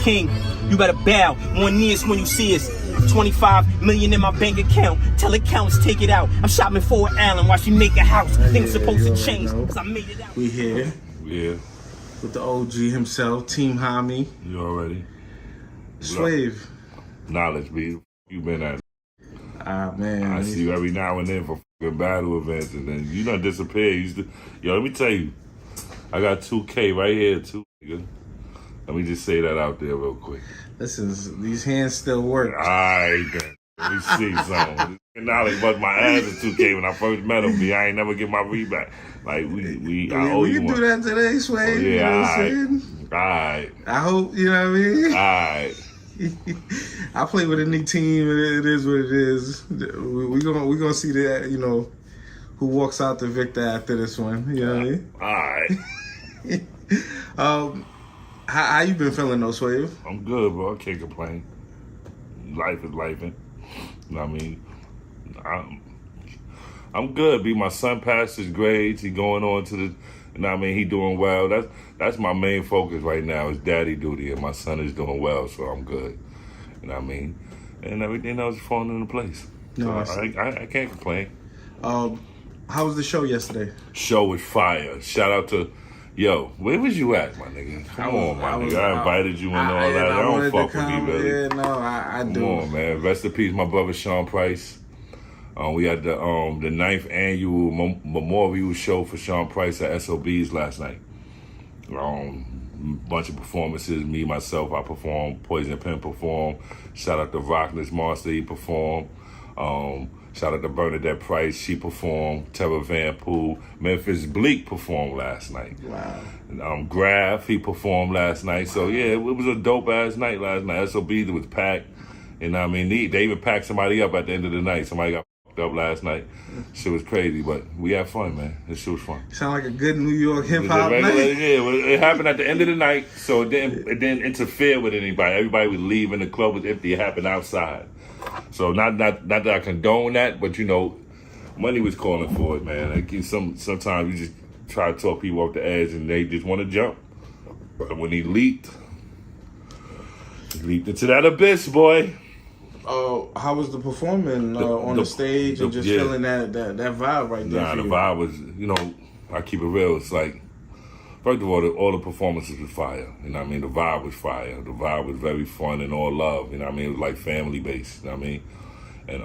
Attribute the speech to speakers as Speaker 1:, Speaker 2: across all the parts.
Speaker 1: king. You better bow on knees when you see us. 25 million in my bank account. Tell accountants take it out. I'm shopping for Allen while she make a house. Things supposed to change because I made it out.
Speaker 2: We here.
Speaker 3: Yeah.
Speaker 2: With the OG himself, Team Homie.
Speaker 3: You already.
Speaker 2: Swave.
Speaker 3: Knowledge, B. You been at it.
Speaker 2: Ah, man.
Speaker 3: I see you every now and then for fucking battle events, and then you done disappear. Yo, let me tell you. I got 2K right here, too, nigga. Let me just say that out there real quick.
Speaker 2: Listen, these hands still work.
Speaker 3: All right, then. Let me see something. Knowledge bust my ass at 2K when I first met him. B. I ain't never get my reback. Like, we owe
Speaker 2: we
Speaker 3: you
Speaker 2: can
Speaker 3: one.
Speaker 2: do that today, Swave.
Speaker 3: Oh, yeah,
Speaker 2: you know what I'm
Speaker 3: all
Speaker 2: saying?
Speaker 3: right.
Speaker 2: I hope, you know what I mean?
Speaker 3: All right.
Speaker 2: I play with a new team, and it is what it is. We're gonna see that, you know, who walks out the victor after this one. You know what I mean?
Speaker 3: All right.
Speaker 2: How you been feeling, though, Swave?
Speaker 3: I'm good, bro. I can't complain. Life is lifing. You know what I mean? I'm good, B. My son passed his grades. He going on to the, you know what I mean? He doing well. That's my main focus right now is daddy duty, and my son is doing well, so I'm good. You know what I mean? And everything else is falling into place.
Speaker 2: No,
Speaker 3: so I can't complain.
Speaker 2: How was the show yesterday?
Speaker 3: Show was fire. Shout out to, yo, where was you at, my nigga? Come on, my nigga. I invited you and all that. I don't fuck with me, really.
Speaker 2: Yeah, no, I do.
Speaker 3: Come on, man. Rest in peace, my brother Sean Price. We had the 9th annual memorial show for Sean Price at SOB's last night. Bunch of performances. Me, myself, I performed. Poison Pen performed. Shout out to Rockless Monster, he performed. Shout out to Bernadette Price, she performed. Terra Van Poole. Memphis Bleak performed last night.
Speaker 2: Wow.
Speaker 3: And, Graf, he performed last night. So, yeah, it was a dope-ass night last night. SOB's was packed. And I mean, they even packed somebody up at the end of the night. Somebody got up last night. Shit was crazy, but we had fun, man. This shit was fun.
Speaker 2: Sound like a good New York hip hop night.
Speaker 3: Yeah, it happened at the end of the night, so it didn't interfere with anybody. Everybody was leaving, the club was empty. It happened outside. So not that I condone that, but you know, money was calling for it, man. Like sometimes you just try to talk people off the edge and they just want to jump. But when he leaped into that abyss, boy.
Speaker 2: How was the performing on the stage and just feeling that vibe right there?
Speaker 3: Nah, the vibe was, you know, I keep it real. It's like, first of all the performances was fire. You know what I mean? The vibe was fire. The vibe was very fun and all love. You know what I mean? It was like family based. You know what I mean? And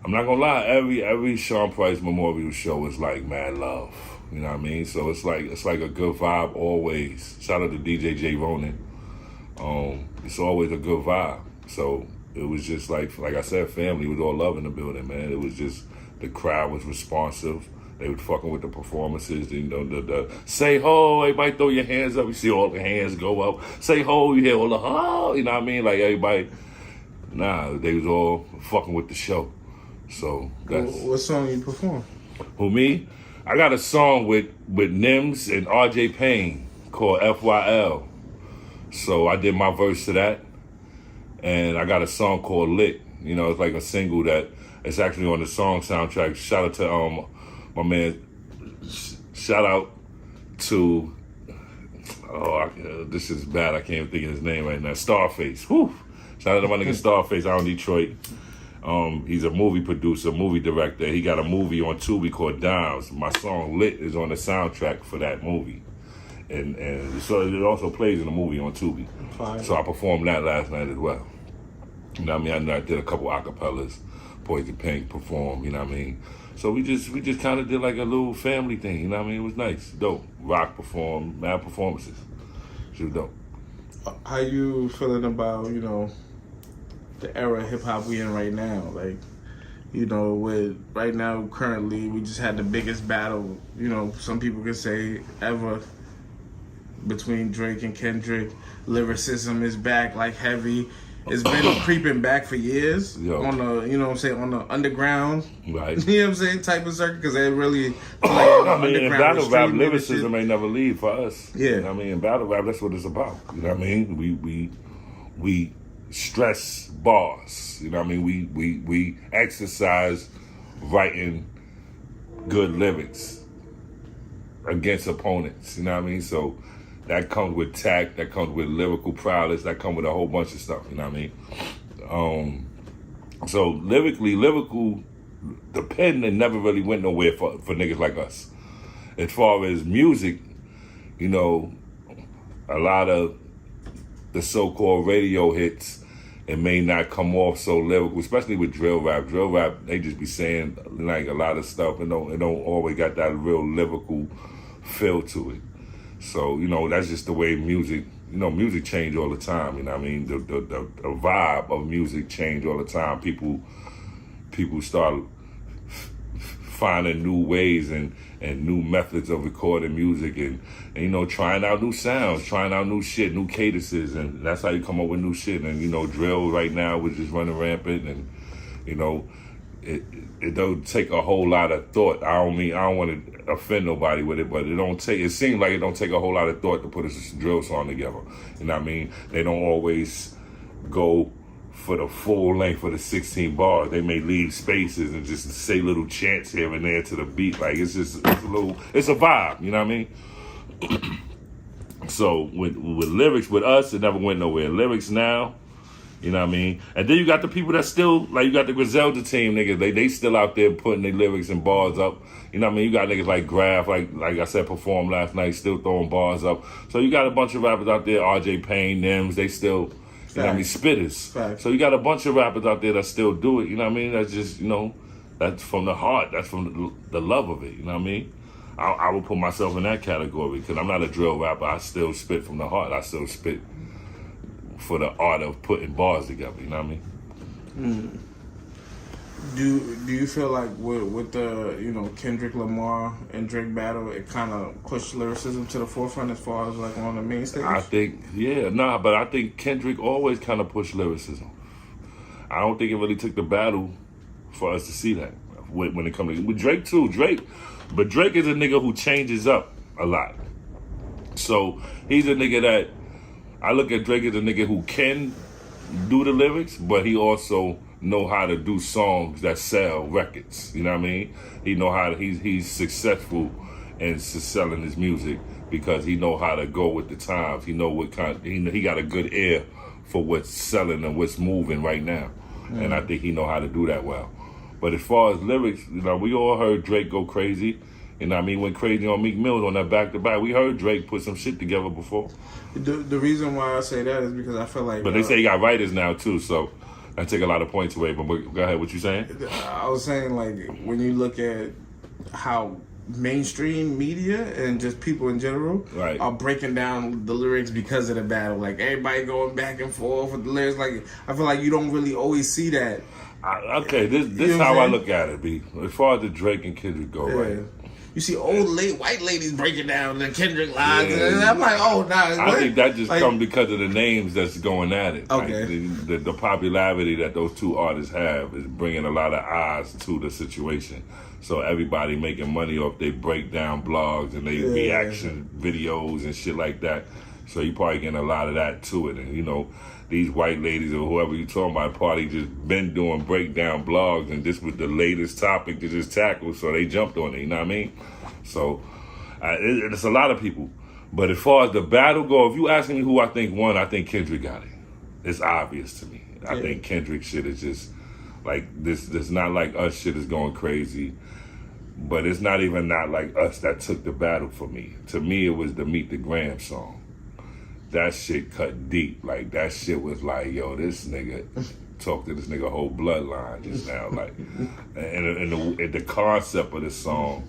Speaker 3: I'm not gonna lie, every Sean Price memorial show is like mad love. You know what I mean? So it's like a good vibe always. Shout out to DJ J Ronan. It's always a good vibe. So it was just like I said, family was all love in the building, man. It was just, the crowd was responsive. They were fucking with the performances. You know, the say ho, everybody throw your hands up. You see all the hands go up. Say ho, you hear all the ho. You know what I mean? Like everybody, they was all fucking with the show. So that's
Speaker 2: what song you perform?
Speaker 3: Who, me? I got a song with Nims and RJ Payne called FYL. So I did my verse to that. And I got a song called Lit. You know, it's like a single that it's actually on the song soundtrack. Shout out to my man. Shout out to this is bad. I can't even think of his name right now. Starface. Whew. Shout out to my nigga Starface out in Detroit. He's a movie producer, movie director. He got a movie on Tubi called Dimes. My song Lit is on the soundtrack for that movie. And so it also plays in the movie on Tubi.
Speaker 2: Fine.
Speaker 3: So I performed that last night as well. You know what I mean? I did a couple acapellas. Poison Pink performed, you know what I mean? So we just kind of did like a little family thing, you know what I mean? It was nice, dope. Rock performed, mad performances. She was dope.
Speaker 2: How you feeling about, you know, the era of hip-hop we in right now? Like, you know, with right now, currently, we just had the biggest battle, you know, some people could say ever, between Drake and Kendrick. Lyricism is back like heavy. It's been creeping back for years on the, you know what I'm saying, on the underground,
Speaker 3: right?
Speaker 2: You know what I'm saying, type of circuit, because they really play
Speaker 3: I mean, in battle rap, lyricism ain't never leave for us.
Speaker 2: Yeah.
Speaker 3: You know what I mean? In battle rap, that's what it's about. You know what I mean? We stress bars. You know what I mean? We exercise writing good lyrics against opponents. You know what I mean? So that comes with tact, that comes with lyrical prowess, that comes with a whole bunch of stuff, you know what I mean? So lyrical, the pen that never really went nowhere for niggas like us. As far as music, you know, a lot of the so-called radio hits, it may not come off so lyrical, especially with drill rap. Drill rap, they just be saying like a lot of stuff and don't always got that real lyrical feel to it. So, you know, that's just the way music, you know, music change all the time, you know what I mean? The vibe of music change all the time. People start finding new ways and new methods of recording music and, you know, trying out new sounds, trying out new shit, new cadences, and that's how you come up with new shit. And, you know, drill right now was just running rampant, and, you know, it don't take a whole lot of thought. I don't want to offend nobody with it, but it seems like it don't take a whole lot of thought to put a drill song together. You know what I mean? They don't always go for the full length of the 16 bars. They may leave spaces and just say little chants here and there to the beat. Like it's a vibe, you know what I mean? So with lyrics, with us, it never went nowhere. Lyrics now, you know what I mean? And then you got the people that still, like you got the Griselda team niggas, they still out there putting their lyrics and bars up. You know what I mean? You got niggas like Graf, like I said, performed last night, still throwing bars up. So you got a bunch of rappers out there, RJ Payne, Nims, they still, you know what I mean, spitters.
Speaker 2: Facts.
Speaker 3: So you got a bunch of rappers out there that still do it, you know what I mean? That's just, you know, that's from the heart. That's from the love of it, you know what I mean? I would put myself in that category because I'm not a drill rapper. I still spit from the heart. I still spit for the art of putting bars together, you know what I mean?
Speaker 2: Do you feel like with the, you know, Kendrick Lamar and Drake battle, it kind of pushed lyricism to the forefront as far as like on the main stage?
Speaker 3: I think, but I think Kendrick always kind of pushed lyricism. I don't think it really took the battle for us to see that when it comes to with Drake too. But Drake is a nigga who changes up a lot. So he's a nigga that I look at Drake as a nigga who can do the lyrics, but he also know how to do songs that sell records. You know what I mean? He know how to, he's successful in selling his music because he know how to go with the times. He know what kind. He got a good ear for what's selling and what's moving right now, and I think he know how to do that well. But as far as lyrics, you know, we all heard Drake go crazy. You know what I mean? Went crazy on Meek Mill on that back-to-back. We heard Drake put some shit together before.
Speaker 2: The reason why I say that is because I feel like...
Speaker 3: But they say he got writers now, too, so I take a lot of points away. But go ahead, what you saying?
Speaker 2: I was saying, like, when you look at how mainstream media and just people in general are breaking down the lyrics because of the battle. Like, everybody going back and forth with the lyrics. Like, I feel like you don't really always see that.
Speaker 3: This is how I look at it, B. As far as the Drake and Kendrick go, right?
Speaker 2: You see old white ladies breaking down the Kendrick lines, and I'm like, oh, nah.
Speaker 3: I think that just comes because of the names that's going at it.
Speaker 2: Okay.
Speaker 3: Like the popularity that those two artists have is bringing a lot of eyes to the situation. So everybody making money off they breakdown blogs and they reaction videos and shit like that. So you probably getting a lot of that to it. And, you know, these white ladies or whoever you talking about probably just been doing breakdown blogs and this was the latest topic to just tackle, so they jumped on it, you know what I mean? So it's a lot of people. But as far as the battle go, if you asking me who I think won, I think Kendrick got it. It's obvious to me. I think Kendrick shit is just like this not like us shit is going crazy. But it's not even not like us that took the battle for me. To me, it was the Meet the Gram song. That shit cut deep. Like, that shit was like, yo, this nigga talked to this nigga whole bloodline just now. Like, and the concept of the song,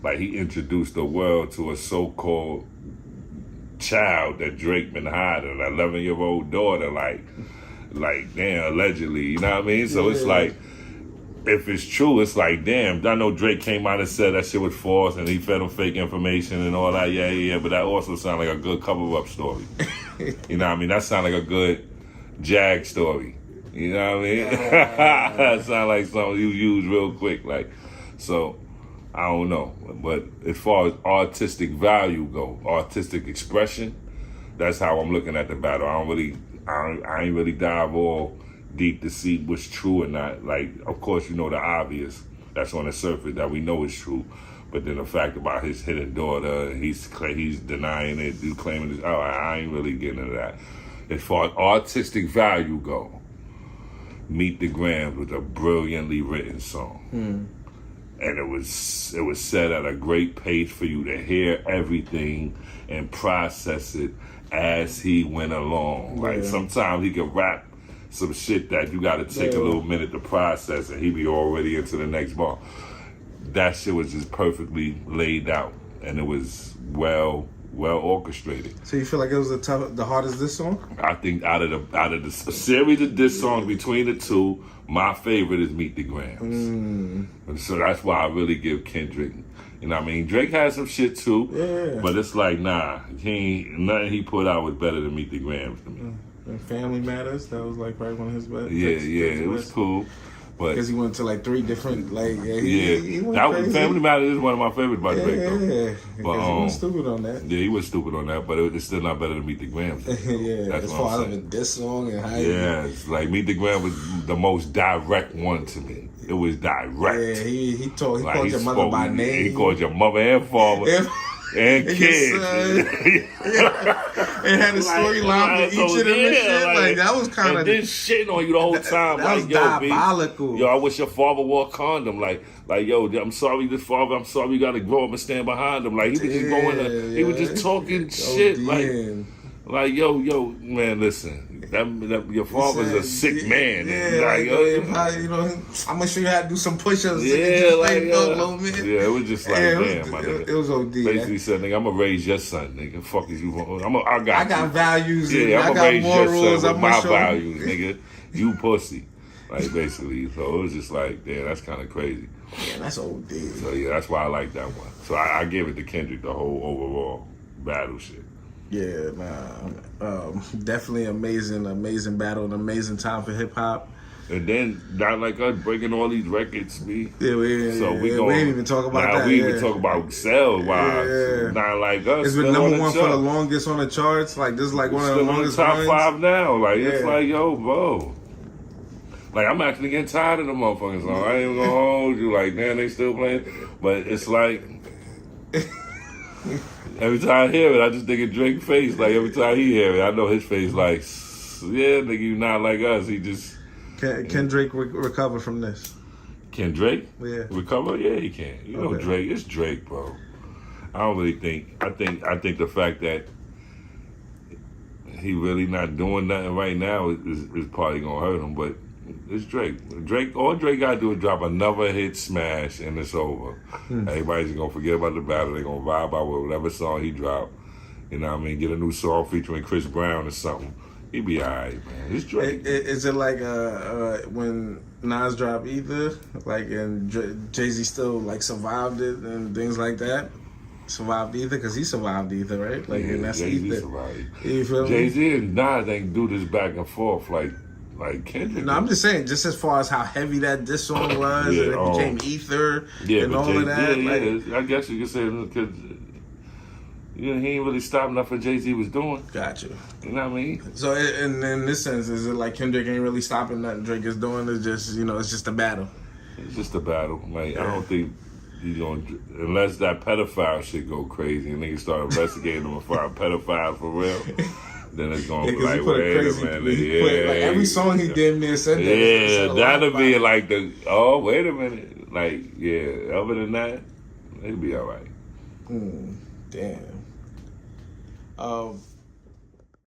Speaker 3: like, he introduced the world to a so-called child that Drake been hiding, an 11-year-old daughter, like, damn, allegedly, you know what I mean? So it's like, if it's true, it's like, damn, I know Drake came out and said that shit was false and he fed him fake information and all that, but that also sounds like a good cover-up story. You know what I mean? That sounds like a good Jag story. You know what I mean? That sounds like something you use real quick. Like, so, I don't know. But as far as artistic value go, artistic expression, that's how I'm looking at the battle. I ain't really dive all deep to see what's true or not. Like, of course, you know the obvious that's on the surface that we know is true. But then the fact about his hidden daughter, he's denying it, you claiming this. Oh, I ain't really getting into that. As far as artistic value go, Meet the Grams was a brilliantly written song. And it was set at a great pace for you to hear everything and process it as he went along. Like sometimes he could rap some shit that you got to take a little minute to process, and he be already into the next bar. That shit was just perfectly laid out, and it was well orchestrated.
Speaker 2: So you feel like it was the hardest diss song?
Speaker 3: I think out of the series of diss songs between the two, my favorite is Meet the Grams. And so that's why I really give Kendrick. You know what I mean? Drake has some shit too, but it's like, nah, nothing he put out was better than Meet the Grams to me.
Speaker 2: And Family Matters, that was like right one of his best.
Speaker 3: It was cool.
Speaker 2: Because he went to like 3 different, like,
Speaker 3: he went crazy. Family Matters is one of my favorites by Drake, though.
Speaker 2: Yeah, but he was stupid on that.
Speaker 3: Yeah, he was stupid on that, but it's still not better than Meet the Grams.
Speaker 2: That's as far as this song and how
Speaker 3: it's like Meet the Grams was the most direct one to me. It was direct.
Speaker 2: Yeah, he called your mother by name.
Speaker 3: He called your mother and father. And kids.
Speaker 2: It had a storyline for each of them and shit. Like, that was kind of...
Speaker 3: And then shitting on you the whole time.
Speaker 2: That was diabolical.
Speaker 3: Yo, I wish your father wore a condom. Like, yo, I'm sorry this father, I'm sorry you got to grow up and stand behind him. Like, he was just going he was just talking shit. Like, yo, man, listen. That your father's a sick man. I'm gonna show you how to do some push-ups. It was just like, damn, my nigga.
Speaker 2: It was OD.
Speaker 3: Basically said, nigga, I'm gonna raise your son, nigga. Fuck is you? I
Speaker 2: got values.
Speaker 3: Yeah, I'm
Speaker 2: gonna
Speaker 3: raise
Speaker 2: morals.
Speaker 3: your son with my values, nigga. You pussy. Like, basically. So it was just like, damn, that's kind of crazy.
Speaker 2: Yeah, that's OD.
Speaker 3: So yeah, that's why I like that one. So I give it to Kendrick, the whole overall battle shit.
Speaker 2: Yeah, definitely amazing battle, an amazing time for hip hop.
Speaker 3: And then not like us breaking all these records,
Speaker 2: we didn't even talk about
Speaker 3: that.
Speaker 2: We
Speaker 3: even talk about sales wise. Not like us.
Speaker 2: It's been number one for the longest on the charts. Like this is like one of the longest
Speaker 3: top
Speaker 2: runs.
Speaker 3: 5 now. Like it's like, yo, bro. Like I'm actually getting tired of the motherfucking song. I ain't even gonna hold you. Like, damn, they still playing. But it's like every time I hear it, I just think of Drake's face. Like every time he hear it, I know his face. Like, yeah, nigga, you not like us. He just.
Speaker 2: Can Drake recover from this?
Speaker 3: Can Drake?
Speaker 2: Yeah.
Speaker 3: Recover? Yeah, he can. You know, Drake. It's Drake, bro. I don't really think. I think the fact that he really not doing nothing right now is probably gonna hurt him. But it's Drake. All Drake gotta do is drop another hit smash and it's over. Everybody's gonna forget about the battle. They're gonna vibe out with whatever song he dropped. You know what I mean? Get a new song featuring Chris Brown or something. He be alright, man. It's Drake.
Speaker 2: Is it like when Nas dropped Ether, like, and Jay-Z still like survived it and things like that? Survived Ether because he survived Ether, right? Like, and that's
Speaker 3: Jay-Z
Speaker 2: Ether.
Speaker 3: survived.
Speaker 2: You feel me?
Speaker 3: Jay-Z and Nas ain't do this back and forth like Kendrick.
Speaker 2: No, I'm just saying, just as far as how heavy that diss song was, and it became Ether and all of that.
Speaker 3: I guess you could say because he ain't really stopping nothing what Jay-Z was doing.
Speaker 2: Gotcha.
Speaker 3: You know what I mean?
Speaker 2: So, in this sense, is it like Kendrick ain't really stopping nothing Drake is doing? It's just, it's just a battle.
Speaker 3: It's just a battle. Like, I don't think he's going to, unless that pedophile shit go crazy and niggas start investigating him and find pedophiles for real. Then it's gonna be like, wait a minute.
Speaker 2: Like every song he did, man, said that.
Speaker 3: Yeah, that'll be like wait a minute. Like, yeah, other than that, it'll be all right.
Speaker 2: Damn.